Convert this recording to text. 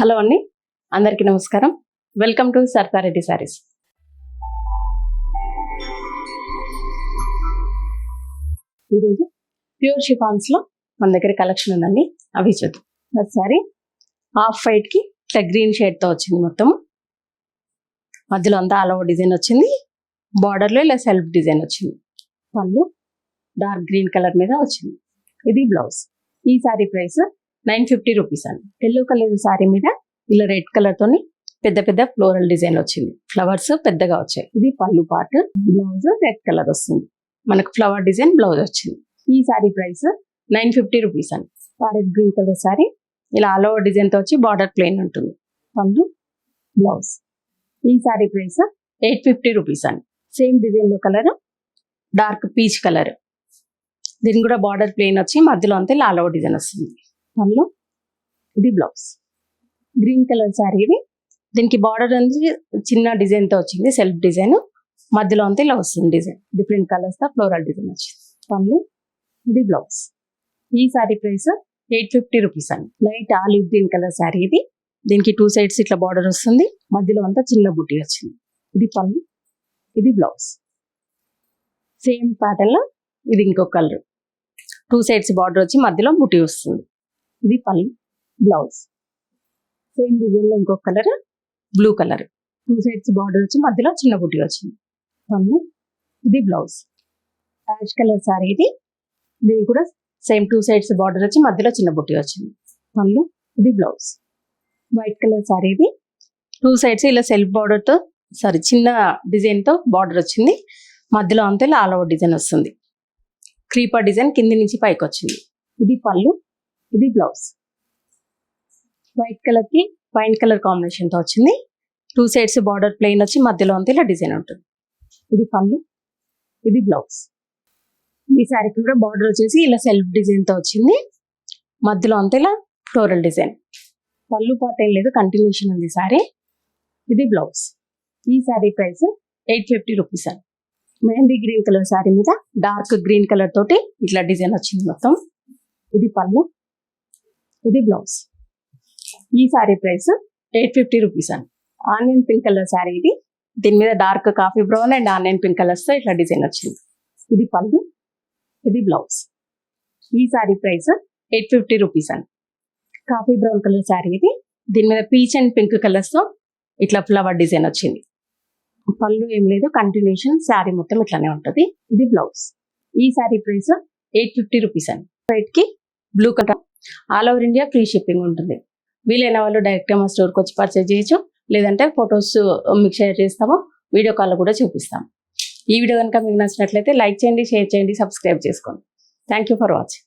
Hello అండి, అందరికీ నమస్కారం. Welcome to Sarthareddy sarees. ఈరోజు ప్యూర్ షిఫాన్స్లో మన దగ్గర కలెక్షన్ ఉందండి, అవి చూద్దాం. ఒకసారి హాఫ్ వైట్కి ఇట్లా గ్రీన్ షేడ్తో వచ్చింది. మొత్తం మధ్యలో అంతా ఆల్ ఓవర్ డిజైన్ వచ్చింది. బార్డర్లో ఇలా సెల్ఫ్ డిజైన్ వచ్చింది. పళ్ళు డార్క్ గ్రీన్ కలర్ మీద వచ్చింది. ఇది బ్లౌజ్. ఈ సారీ ప్రైస్ 950 రూపీస్ అండి. ఎల్లో కలర్ సారీ మీద ఇలా రెడ్ కలర్ తోని పెద్ద పెద్ద ఫ్లోరల్ డిజైన్ వచ్చింది. ఫ్లవర్స్ పెద్దగా వచ్చాయి. ఇది పళ్ళు పార్ట్. బ్లౌజ్ రెడ్ కలర్ వస్తుంది. మనకు ఫ్లవర్ డిజైన్ బ్లౌజ్ వచ్చింది. ఈ సారీ ప్రైస్ 950 రూపీస్ అండి. ప్యారెట్ గ్రీన్ కలర్ సారీ ఇలా ఆల్ ఓవర్ డిజైన్ తో వచ్చి బార్డర్ ప్లెయిన్ ఉంటుంది. పళ్ళు బ్లౌజ్. ఈ సారీ ప్రైస్ 850 రూపీస్ అండి. సేమ్ డిజైన్ లో కలర్ డార్క్ పీచ్ కలర్. దీనికి కూడా బార్డర్ ప్లెయిన్ వచ్చి మధ్యలో అంతా ఇలా ఆల్ ఓవర్ డిజైన్ వస్తుంది. పళ్ళు ఇది బ్లౌజ్. గ్రీన్ కలర్ శారీ ఇది. దీనికి బార్డర్ అనేది చిన్న డిజైన్ తో వచ్చింది, సెల్ఫ్ డిజైన్. మధ్యలో అంతా ఇలా వస్తుంది డిజైన్, డిఫరెంట్ కలర్స్ తో ఫ్లోరల్ డిజైన్ వచ్చింది. పళ్ళు ఇది బ్లౌజ్. ఈ శారీ ప్రైస్ 850 రూపీస్ అండి. Light olive green colour sari ఇది. దీనికి 2 సైడ్స్ ఇట్లా బార్డర్ వస్తుంది, మధ్యలో అంతా చిన్న బుట్టి వచ్చింది. ఇది పళ్ళు ఇది బ్లౌజ్. సేమ్ ప్యాటర్న్ లో ఇది ఇంకో కలర్, 2 సైడ్స్ బార్డర్ వచ్చి మధ్యలో బుట్టి వస్తుంది. ఇది పళ్ళు బ్లౌజ్. సేమ్ డిజైన్ లో ఇంకొక colour blue colour, 2 sides border వచ్చి మధ్యలో చిన్న బుట్టి వచ్చింది. పళ్ళు ఇది బ్లౌజ్. యాష్ కలర్ సారీ ఇది. దీనికి కూడా సేమ్ 2 సైడ్స్ బార్డర్ వచ్చి మధ్యలో చిన్న బుట్టి వచ్చింది. పళ్ళు ఇది బ్లౌజ్. వైట్ కలర్ సారీ ఇది. 2 సైడ్స్ ఇలా సెల్ఫ్ బార్డర్ తో చిన్న డిజైన్ తో బార్డర్ వచ్చింది. మధ్యలో అంతా ఇలా ఆల్ ఓవర్ డిజైన్ వస్తుంది. క్రీపర్ డిజైన్ కింది నుంచి పైకి వచ్చింది. ఇది పళ్ళు ఇది బ్లౌజ్. వైట్ కలర్ కి వైన్ కలర్ కాంబినేషన్ తో వచ్చింది. 2 సైడ్స్ బార్డర్ ప్లెయిన్ వచ్చి మధ్యలో అంతా ఇలా డిజైన్ ఉంటుంది. ఇది పళ్ళు ఇది బ్లౌజ్. ఈ శారీకి కూడా బార్డర్ వచ్చేసి ఇలా సెల్ఫ్ డిజైన్ తో వచ్చింది. మధ్యలో అంతా ఇలా ఫ్లోరల్ డిజైన్. పళ్ళు పాట ఏం లేదు, కంటిన్యూషన్ ఉంది శారీ. ఇది బ్లౌజ్. ఈ శారీ ప్రైస్ 850 రూపీస్ అండి. మెహందీ గ్రీన్ కలర్ శారీ మీద డార్క్ గ్రీన్ కలర్ తోటి ఇట్లా డిజైన్ వచ్చింది మొత్తం. ఇది పళ్ళు ఇది బ్లౌజ్. ఈ శారీ ప్రైస్ 850 రూపీస్ అండి. ఆనియన్ పింక్ కలర్ శారీ ఇది. దీని మీద dark coffee brown and onion pink colours తో ఇట్లా డిజైన్ వచ్చింది. ఇది పళ్ళు ఇది బ్లౌజ్. ఈ శారీ ప్రైస్ 850 రూపీస్ అండి. కాఫీ బ్రౌన్ కలర్ శారీ ఇది. దీని మీద పీచ్ అండ్ పింక్ కలర్స్ తో ఇట్లా ఫ్లవర్ డిజైన్ వచ్చింది. పళ్ళు ఏం లేదు, కంటిన్యూషన్. శారీ మొత్తం ఇట్లానే ఉంటుంది. ఇది బ్లౌజ్. ఈ శారీ ప్రైస్ 850 రూపీస్ అండి. వైట్ కి blue colour. All over India free shipping ఉంటుంది. వీలైన వాళ్ళు డైరెక్ట్గా మా స్టోర్కి వచ్చి పర్చేజ్ చేయొచ్చు, లేదంటే ఫొటోస్ మీకు షేర్ చేస్తాము, వీడియో కాల్లో కూడా చూపిస్తాము. ఈ వీడియో కనుక మీకు నచ్చినట్లయితే లైక్ చేయండి, షేర్ చేయండి, సబ్స్క్రైబ్ చేసుకోండి. Thank you for watching.